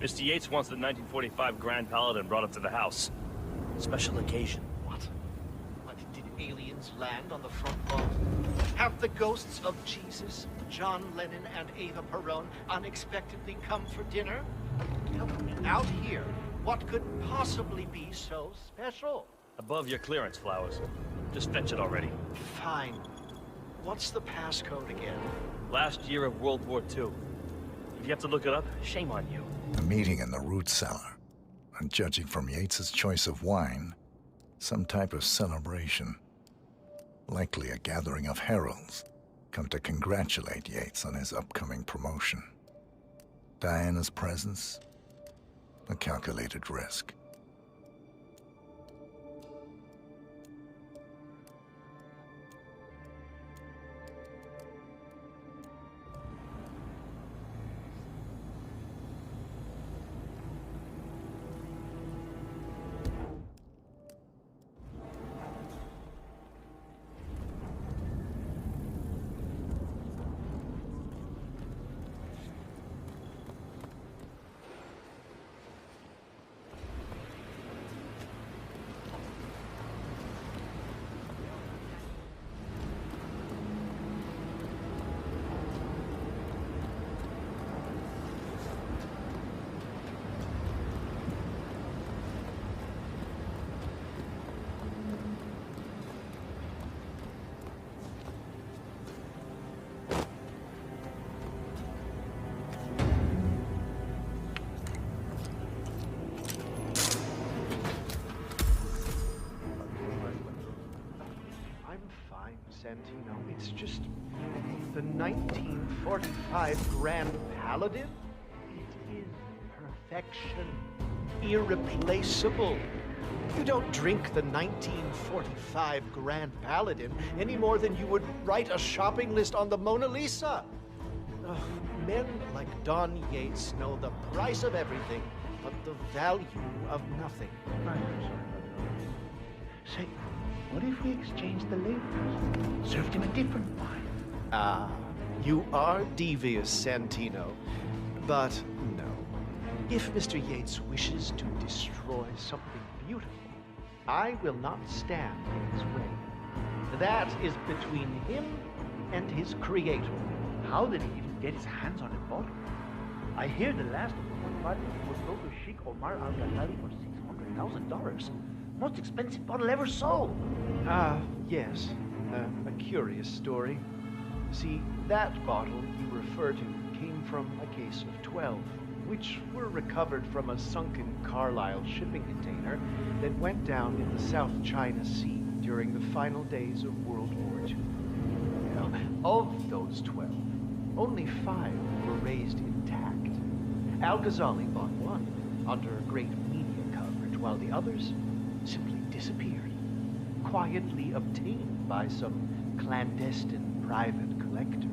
Mr. Yates wants the 1945 Grand Paladin brought up to the house. Special occasion. What? What, did aliens land on the front lawn? Have the ghosts of Jesus, John Lennon, and Eva Peron unexpectedly come for dinner? Out here, what could possibly be so special? Above your clearance, Flowers. Just fetch it already. Fine. What's the passcode again? Last year of World War II. If you have to look it up, shame on you. A meeting in the root cellar. And judging from Yates's choice of wine, some type of celebration. Likely a gathering of heralds come to congratulate Yates on his upcoming promotion. Diana's presence, a calculated risk. Santino, it's just the 1945 Grand Paladin. It is perfection, irreplaceable. You don't drink the 1945 Grand Paladin any more than you would write a shopping list on the Mona Lisa. Men like Don Yates know the price of everything, but the value of nothing. I'm sorry about that. Say, what if we exchanged the labels? Served him a different wine? Ah, you are devious, Santino. But no. If Mr. Yates wishes to destroy something beautiful, I will not stand in his way. That is between him and his creator. How did he even get his hands on a bottle? I hear the last of the party was sold to Sheikh Omar Al-Ghazali for $600,000. Most expensive bottle ever sold. Ah, yes. A curious story. See, that bottle you refer to came from a case of 12, which were recovered from a sunken Carlisle shipping container that went down in the South China Sea during the final days of World War II. Well, of those 12, only 5 were raised intact. Al-Ghazali bought one under great media coverage, while the others simply disappeared, quietly obtained by some clandestine private collector.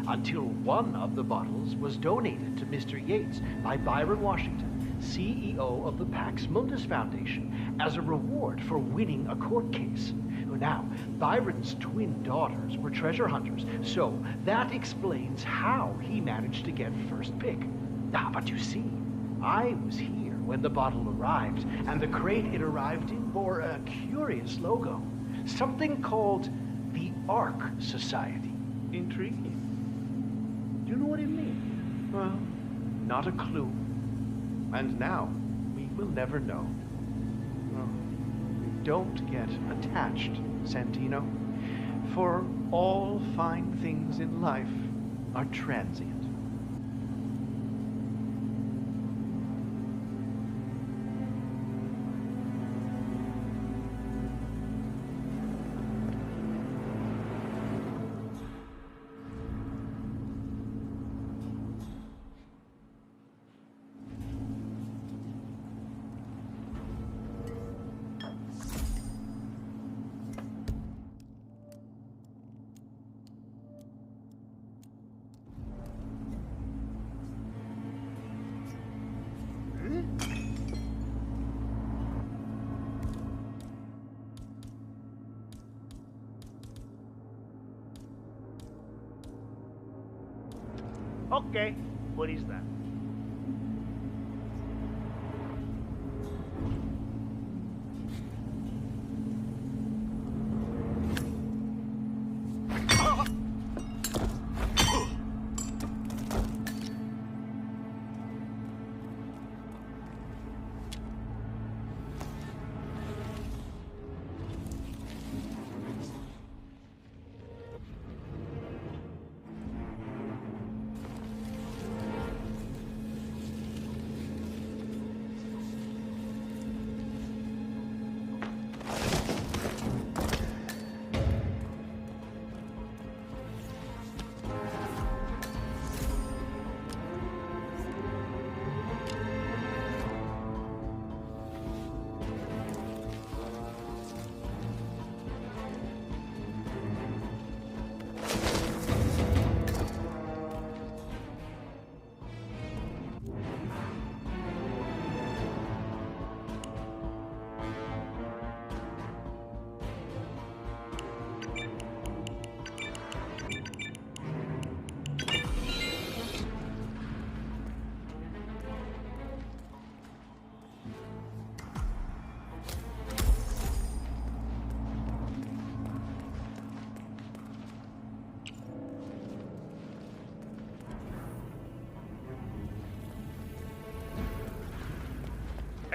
Until one of the bottles was donated to Mr. Yates by Byron Washington, CEO of the Pax Mundus Foundation, as a reward for winning a court case. Now, Byron's twin daughters were treasure hunters, so that explains how he managed to get first pick. But you see, I was here when the bottle arrived, and the crate it arrived in bore a curious logo. Something called the Ark Society. Intriguing. Do you know what it means? Well, not a clue. And now, we will never know. Well, don't get attached, Santino. For all fine things in life are transient. Okay, what is that?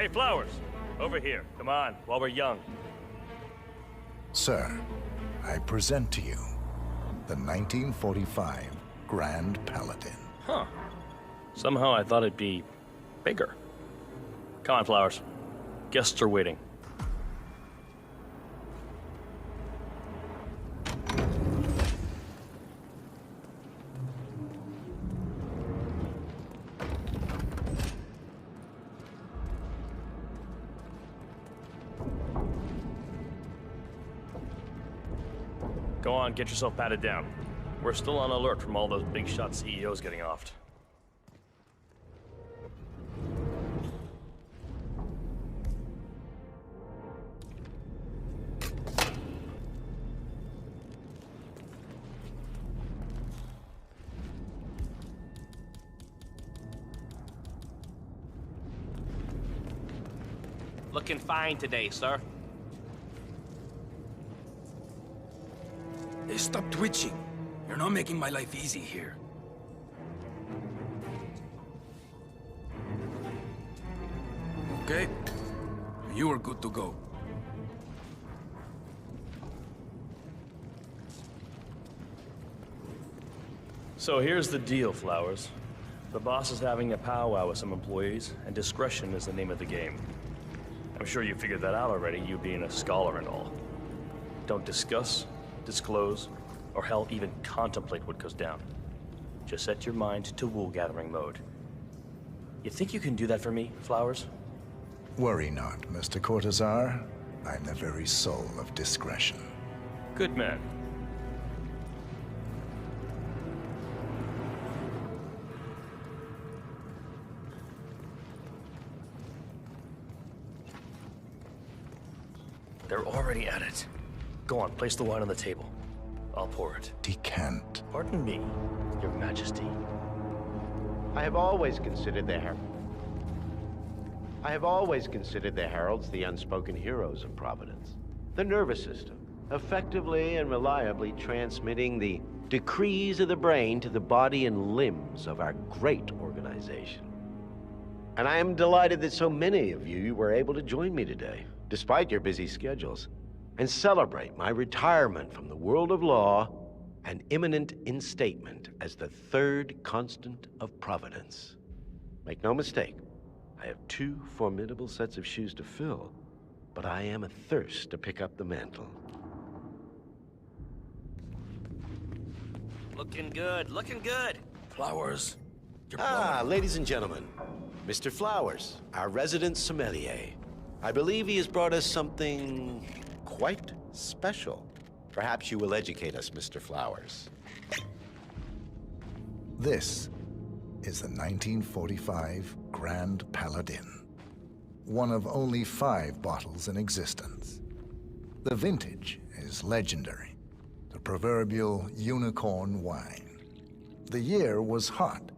Hey, Flowers, over here. Come on, while we're young. Sir, I present to you the 1945 Grand Paladin. Huh. Somehow I thought it'd be bigger. Come on, Flowers. Guests are waiting. Go on, get yourself patted down. We're still on alert from all those big shot CEOs getting offed. Looking fine today, sir. Hey, stop twitching. You're not making my life easy here. Okay? You are good to go. So here's the deal, Flowers. The boss is having a powwow with some employees, and discretion is the name of the game. I'm sure you figured that out already, you being a scholar and all. Don't discuss, disclose, or hell, even contemplate what goes down. Just set your mind to wool-gathering mode. You think you can do that for me, Flowers? Worry not, Mr. Cortazar. I'm the very soul of discretion. Good man. They're already at it. Go on, place the wine on the table. I'll pour it. Decant. Pardon me, Your Majesty. I have always considered the heralds the unspoken heroes of Providence. The nervous system, effectively and reliably transmitting the decrees of the brain to the body and limbs of our great organization. And I am delighted that so many of you were able to join me today, despite your busy schedules, and celebrate my retirement from the world of law and imminent instatement as the third constant of Providence. Make no mistake, I have two formidable sets of shoes to fill, but I am athirst to pick up the mantle. Looking good, looking good. Flowers. You're Ladies and gentlemen, Mr. Flowers, our resident sommelier. I believe he has brought us something quite special. Perhaps you will educate us, Mr. Flowers. This is the 1945 Grand Paladin, one of only 5 bottles in existence. The vintage is legendary, the proverbial unicorn wine. The year was hot,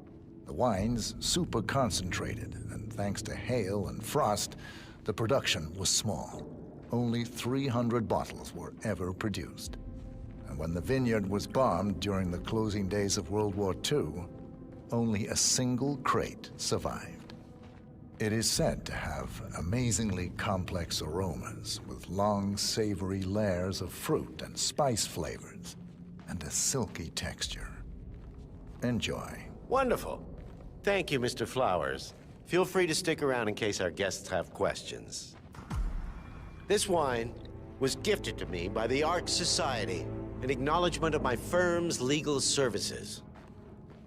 the wine's super concentrated, and thanks to hail and frost, the production was small. Only 300 bottles were ever produced. And when the vineyard was bombed during the closing days of World War II, only a single crate survived. It is said to have amazingly complex aromas with long, savory layers of fruit and spice flavors, and a silky texture. Enjoy. Wonderful. Thank you, Mr. Flowers. Feel free to stick around in case our guests have questions. This wine was gifted to me by the Arch Society in acknowledgement of my firm's legal services.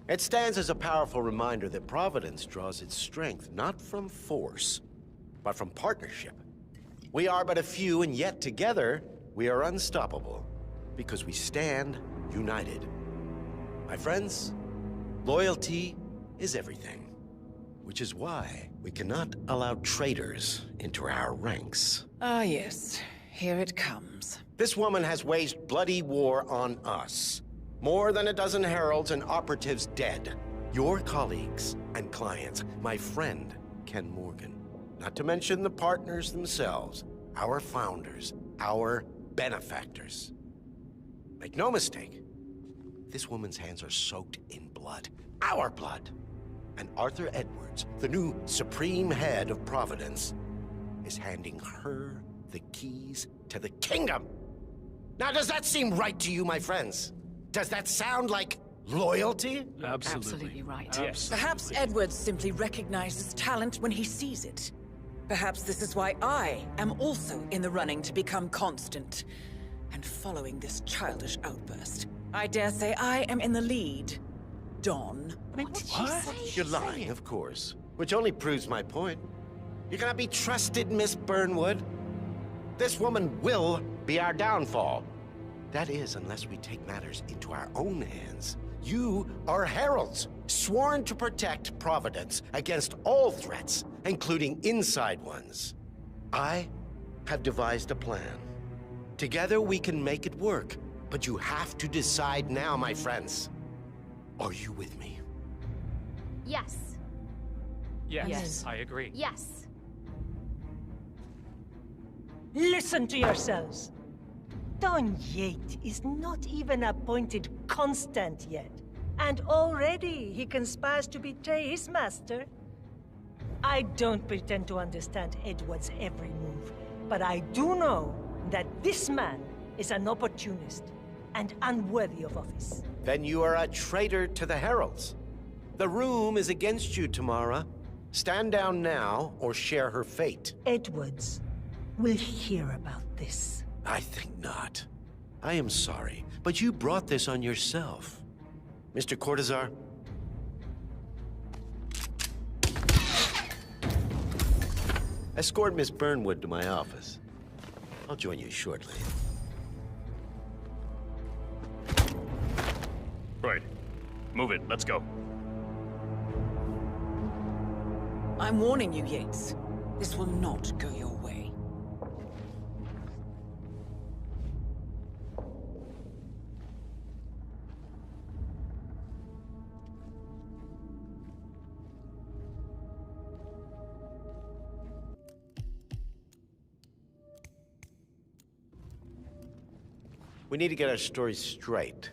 It stands as a powerful reminder that Providence draws its strength not from force, but from partnership. We are but a few, and yet together we are unstoppable because we stand united. My friends, loyalty is everything, which is why we cannot allow traitors into our ranks. Ah, yes. Here it comes. This woman has waged bloody war on us. More than a dozen heralds and operatives dead. Your colleagues and clients, my friend, Ken Morgan. Not to mention the partners themselves, our founders, our benefactors. Make no mistake, this woman's hands are soaked in blood. Our blood. And Arthur Edwards, the new supreme head of Providence, is handing her the keys to the kingdom. Now, does that seem right to you, my friends? Does that sound like loyalty? Absolutely right. Yes. Perhaps Edward simply recognizes talent when he sees it. Perhaps this is why I am also in the running to become constant. And following this childish outburst, I dare say I am in the lead. Dawn. You're lying, of course. Which only proves my point. You cannot be trusted, Miss Burnwood. This woman will be our downfall. That is, unless we take matters into our own hands. You are heralds, sworn to protect Providence against all threats, including inside ones. I have devised a plan. Together we can make it work, but you have to decide now, my friends. Are you with me? Yes. Yes, I agree. Yes. Listen to yourselves. Don Yates is not even appointed constant yet. And already he conspires to betray his master. I don't pretend to understand Edward's every move, but I do know that this man is an opportunist and unworthy of office. Then you are a traitor to the heralds. The room is against you, Tamara. Stand down now or share her fate. Edwards will hear about this. I think not. I am sorry, but you brought this on yourself. Mr. Cortazar? Escort Miss Burnwood to my office. I'll join you shortly. Right. Move it. Let's go. I'm warning you, Yates. This will not go your way. We need to get our story straight.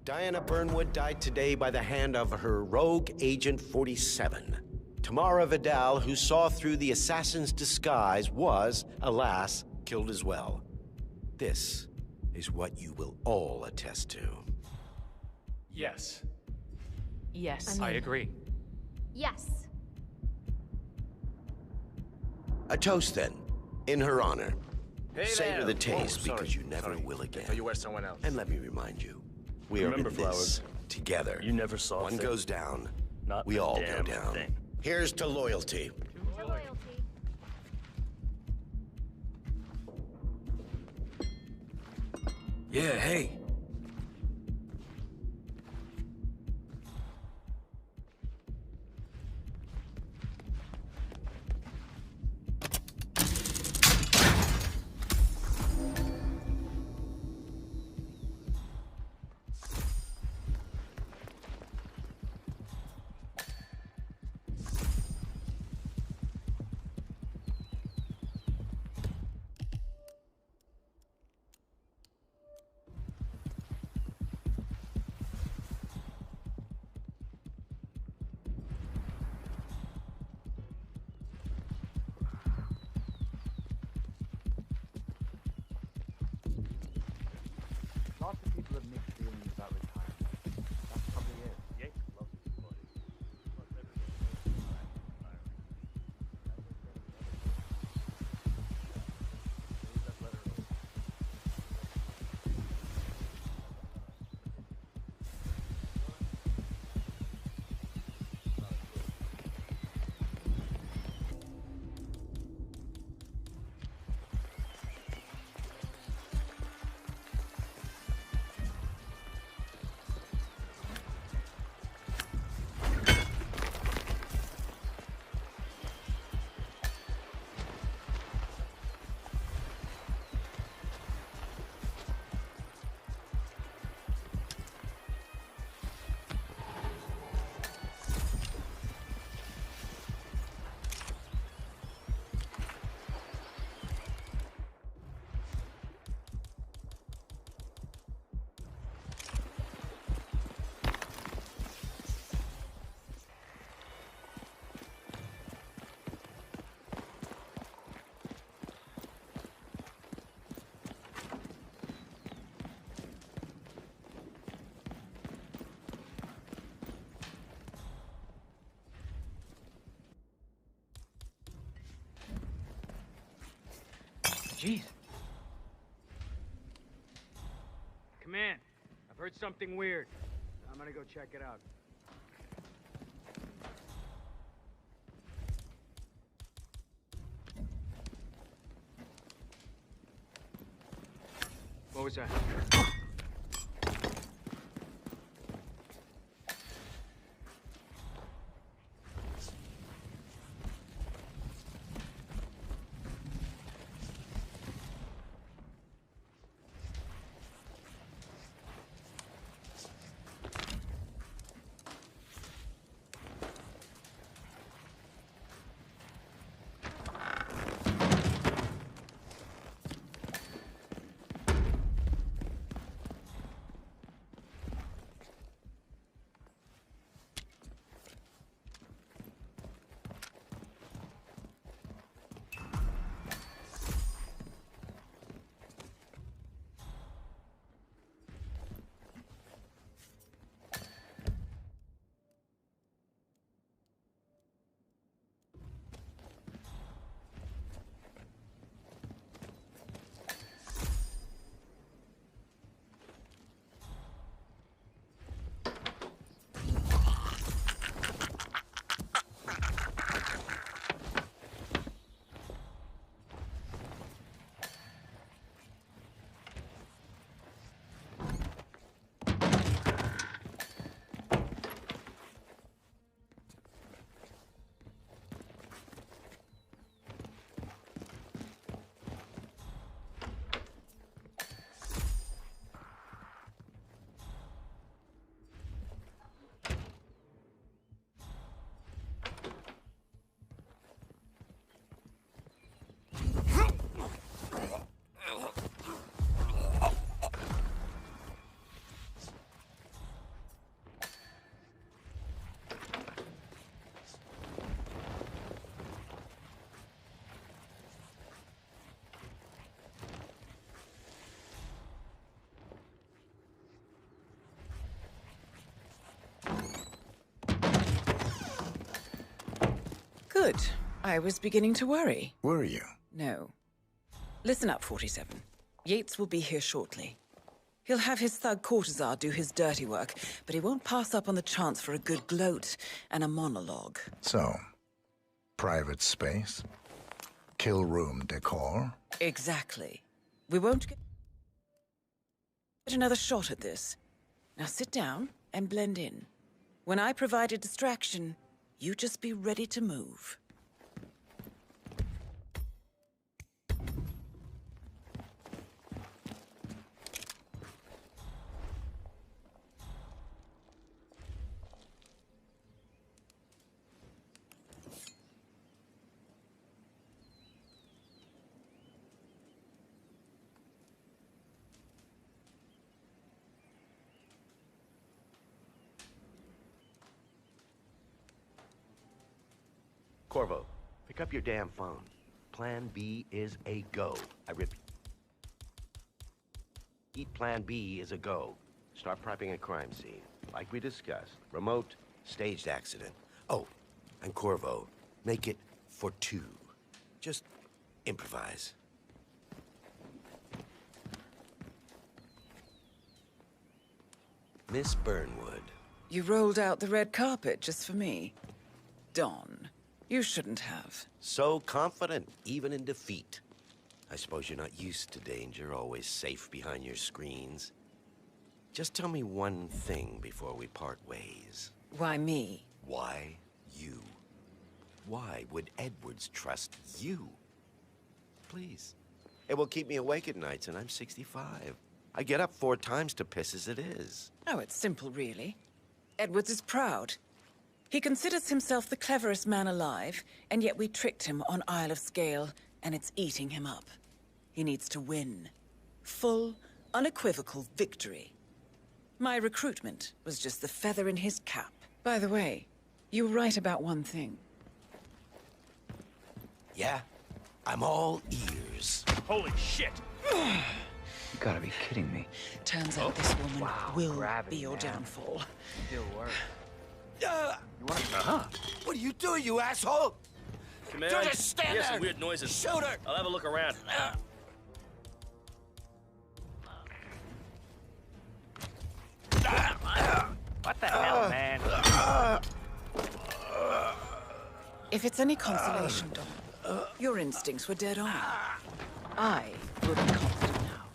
Diana Burnwood died today by the hand of her rogue Agent 47. Tamara Vidal, who saw through the assassin's disguise, was, alas, killed as well. This is what you will all attest to. Yes, Yes. I agree. Yes. A toast, then, in her honor. Hey Savor there. the taste, Whoa, because sorry, you never sorry. will I again. thought you were someone else. And let me remind you, we Remember, are in this Flowers, together. you never saw One fit. goes down, Not we a all go damn down. thing. Here's to loyalty. To loyalty. Yeah, hey. Jeez. Come in. I've heard something weird. I'm gonna go check it out. What was that? Good. I was beginning to worry. Were you? No. Listen up, 47. Yates will be here shortly. He'll have his thug Cortazar do his dirty work, but he won't pass up on the chance for a good gloat and a monologue. So, private space? Kill room decor? Exactly. We won't get another shot at this. Now sit down and blend in. When I provide a distraction, you just be ready to move. Corvo, pick up your damn phone. Plan B is a go. I repeat. Plan B is a go. Start prepping a crime scene. Like we discussed. Remote, staged accident. Oh, and Corvo, make it for two. Just improvise. Miss Burnwood. You rolled out the red carpet just for me. Don, you shouldn't have. So confident, even in defeat. I suppose you're not used to danger, always safe behind your screens. Just tell me one thing before we part ways. Why me? Why you? Why would Edwards trust you? Please. It will keep me awake at nights, and I'm 65. I get up 4 times to piss as it is. Oh, it's simple, really. Edwards is proud. He considers himself the cleverest man alive, and yet we tricked him on Isle of Scale, and it's eating him up. He needs to win. Full, unequivocal victory. My recruitment was just the feather in his cap. By the way, you were right about one thing. Yeah? I'm all ears. Holy shit! You gotta be kidding me. Turns out this woman will gravity, be your man. downfall. Still works. You wanna... What are you doing, you asshole? Command, Just stand hear there. some weird noises. Shoot her. I'll have a look around. What the hell, man? If it's any consolation, Don, your instincts were dead on. I will be constant now.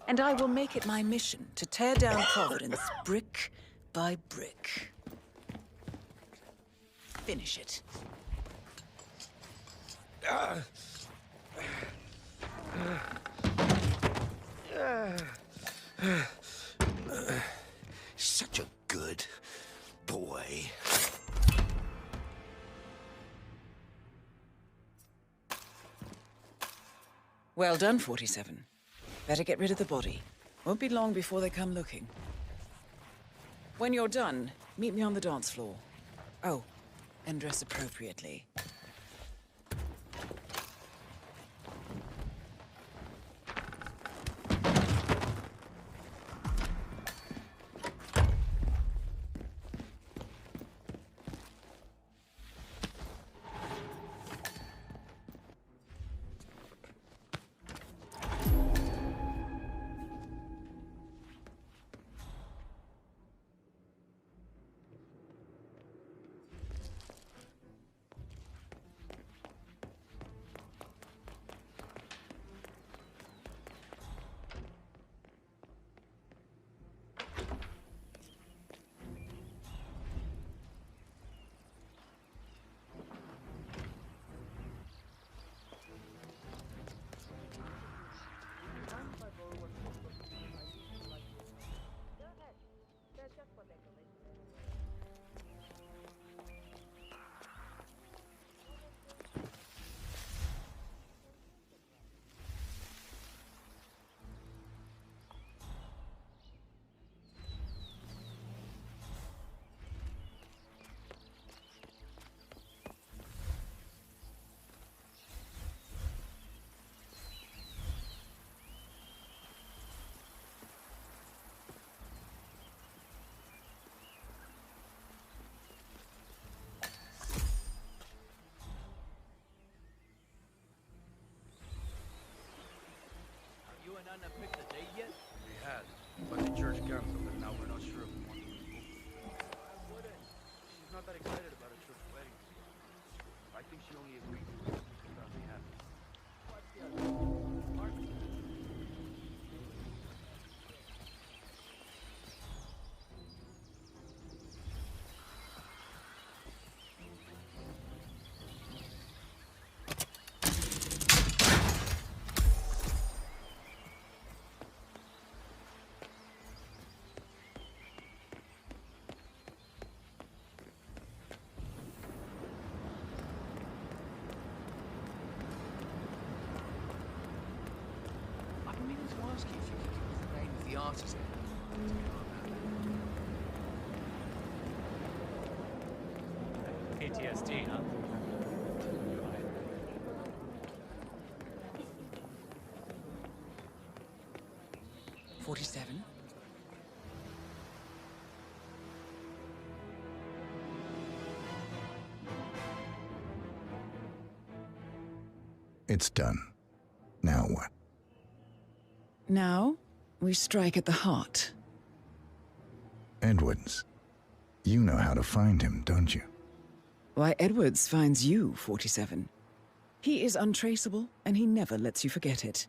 And I will make it my mission to tear down Providence brick by brick. Finish it. Such a good boy. Well done, 47. Better get rid of the body. Won't be long before they come looking. When you're done, meet me on the dance floor. Oh, and dress appropriately. Anna picked the date yet? We had, but the church canceled, and now we're not sure if we want to move. Why wouldn't? She's not that excited about a church wedding. I think she only agreed to it because we have. What's the other? Mark? Ask you if you could give us the name of the artisan. PTSD, huh? 47. It's done. Now what? Now, we strike at the heart. Edwards. You know how to find him, don't you? Why, Edwards finds you, 47. He is untraceable, and he never lets you forget it.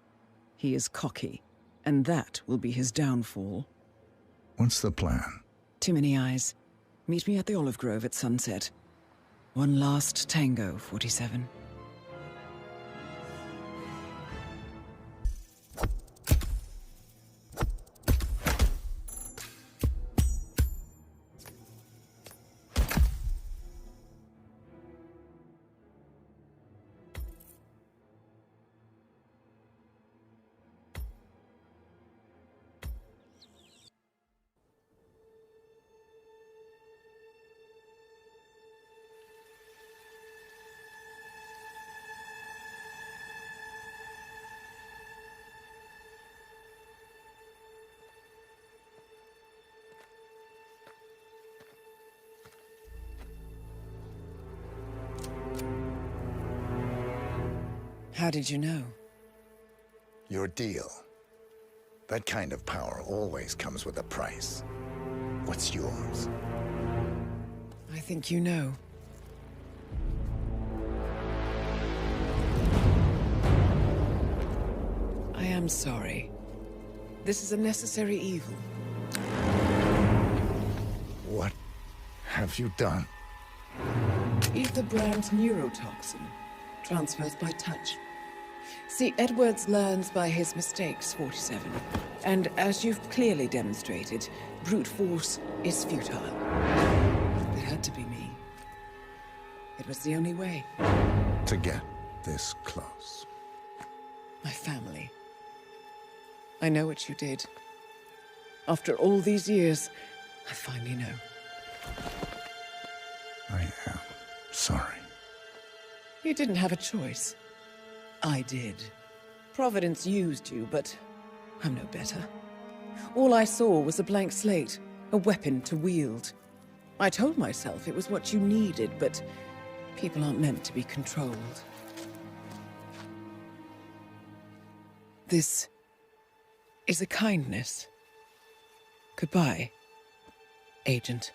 He is cocky, and that will be his downfall. What's the plan? Too many eyes. Meet me at the Olive Grove at sunset. One last tango, 47. How did you know? Your deal. That kind of power always comes with a price. what's yours. I think you know. I am sorry. This is a necessary evil. What have you done? Ether brand neurotoxin. Transfers by touch. See, Edwards learns by his mistakes, 47. And as you've clearly demonstrated, brute force is futile. It had to be me. It was the only way. To get this close. My family. I know what you did. After all these years, I finally know. I am sorry. You didn't have a choice. I did. Providence used you, but I'm no better. All I saw was a blank slate, a weapon to wield. I told myself it was what you needed, but people aren't meant to be controlled. This is a kindness. Goodbye, Agent.